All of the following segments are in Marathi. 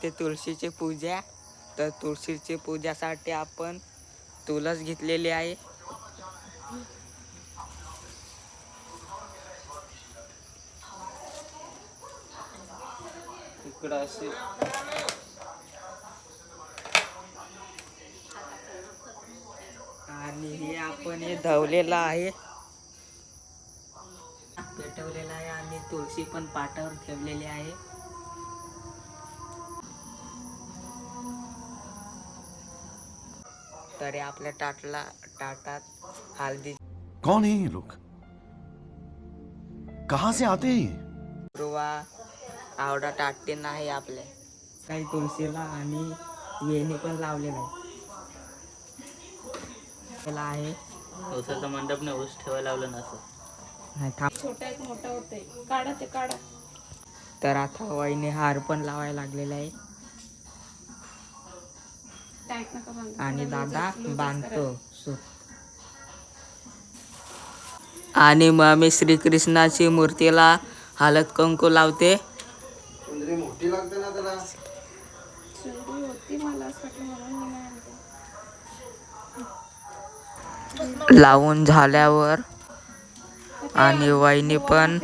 ते तुळशीची पूजा. तर तुळशीची पूजासाठी आपण तुळस घेतलेली आहे. इकडं असे आणि हे आपण हे धवलेलं आहे, पेटवलेलं आहे आणि तुळशी पण पाटावर ठेवलेली आहे. तरी आपल्या ताटात हळदी. कौन है ये लोग? कहां से आते हैं? आवडा टाटते नाही आपल्या काही तुळशीला आणि वेणी पण लावलेला आहे. उसाचा मंडप ने ऊस ठेवायला लावलं नसं. छोटा एक मोठा होते काढा ते काढा. तर आता वहिनी हार पण लावायला लागलेला आहे आणि दादा बांधतो सूत. आणि मग मी श्रीकृष्णाची मूर्तीला हळद कुंकू लावते. मोठी लागते ना त्याला. लावून झाल्यावर आणि वहिनी पण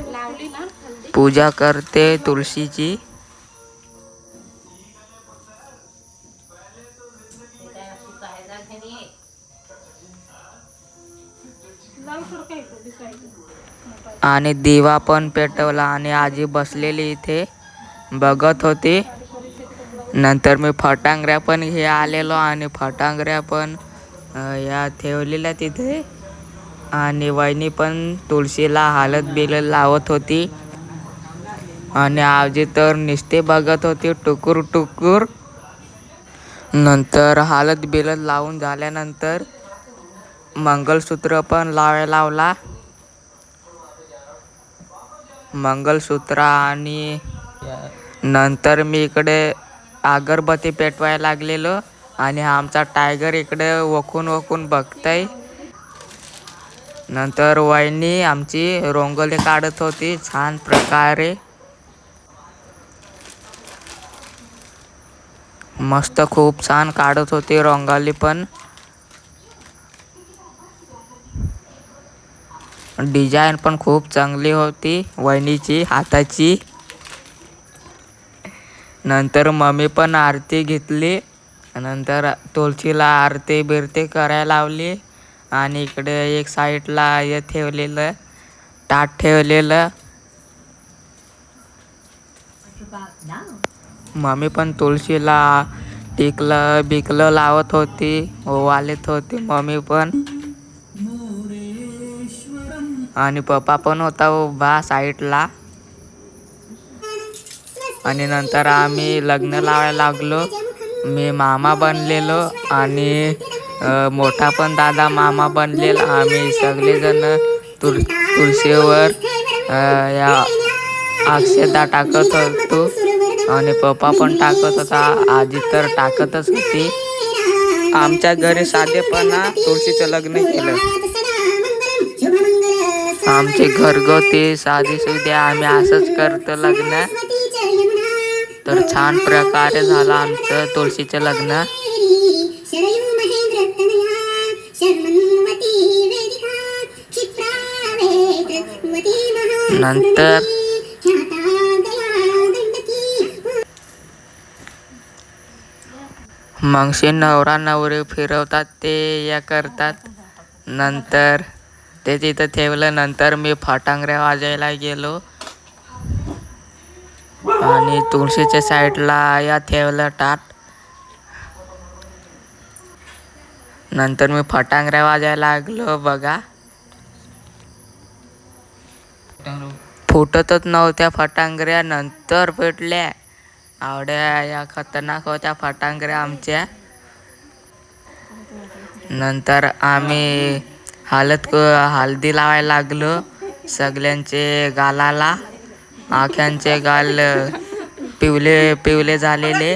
पूजा करते तुळशीची. आणि दिवा पण पेटवला आणि आजी बसलेली इथे बघत होती. नंतर मी फटांगऱ्या पण हे आलेलो आणि फटांगऱ्या पण या ठेवलेल्या तिथे. आणि वहिनी पण तुळशीला हळद बिल लावत होती आणि आजी तर नुसते बघत होती टुकूर टुकूर. नंतर हळद बिल लावून झाल्यानंतर मंगलसूत्र पण लावला. मंगलसूत्र आणि नंतर मी इकडे अगरबत्ती पेटवायला लागलेलो आणि आमचा टायगर इकडे वकून बघताय. नंतर वहिनी आमची रंगोली काढत होती छान प्रकारे. मस्त खूप छान काढत होती रंगोली पण. डिझाईन पण खूप चांगली होती वहिनीची हाताची. नंतर मम्मी पण आरती घेतली. नंतर तुळशीला आरती बिरती करायला लावली आणि इकडे एक साईडला हे ठेवलेलं ताट ठेवलेलं. मम्मी पण तुळशीला टिकलं बिकलं लावत होती, ओवाळत होती मम्मी पण. आणि पप्पा पण होता उभा साईडला. आणि नंतर आम्ही लग्न लावायला लागलो. मी मामा बनलेलो आणि मोठा पण दादा मामा बनलेला. आम्ही सगळेजण तुळशीवर या अक्षता टाकत होतो आणि पप्पा पण टाकत होता. आजी तर टाकतच होती. आमच्या घरी साधेपणा तुळशीचं लग्न केलं. आमचे घरगुती साधी सुधी आम्ही असंच करतो लग्न. तर छान प्रकारे झालं आमचं तुळशीचं लग्न. नंतर मगशी नवरा नवरी फिरवतात ते या करतात. नंतर ते तिथं ठेवलं. नंतर मी फटांगऱ्या वाजायला गेलो आणि तुळशीच्या साईडला या ठेवलं ताट. नंतर मी फटांगऱ्या वाजायला लागलो बघा. फुटतच नव्हत्या फटांगऱ्या. नंतर पेटल्या. आवड्या या खतरनाक होत्या फटांगऱ्या आमच्या. नंतर आम्ही हळदी लावायला लागलो सगळ्यांचे गालाला. आख्यांचे गाल पिवले झालेले.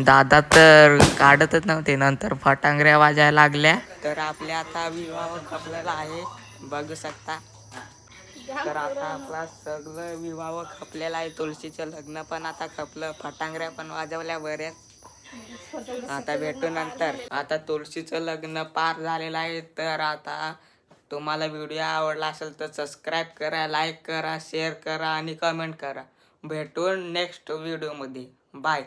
दादा तर काढतच नव्हते. नंतर फटांगऱ्या वाजायला लागल्या. तर आपल्या आता विवाह खपलेला आहे बघू शकता. तर आता आपला सगळं विवाह खपलेला आहे. तुळशीचं लग्न पण आता खपलं, फटांगऱ्या पण वाजवल्या बऱ्याच. आता भेटू नंतर. आता तुळशीचं लग्न पार झालेलं आहे. तर आता तुम्हाला व्हिडिओ आवडला असेल तर सबस्क्राईब करा, लाईक करा, शेअर करा आणि कमेंट करा. भेटून नेक्स्ट व्हिडिओमध्ये. बाय.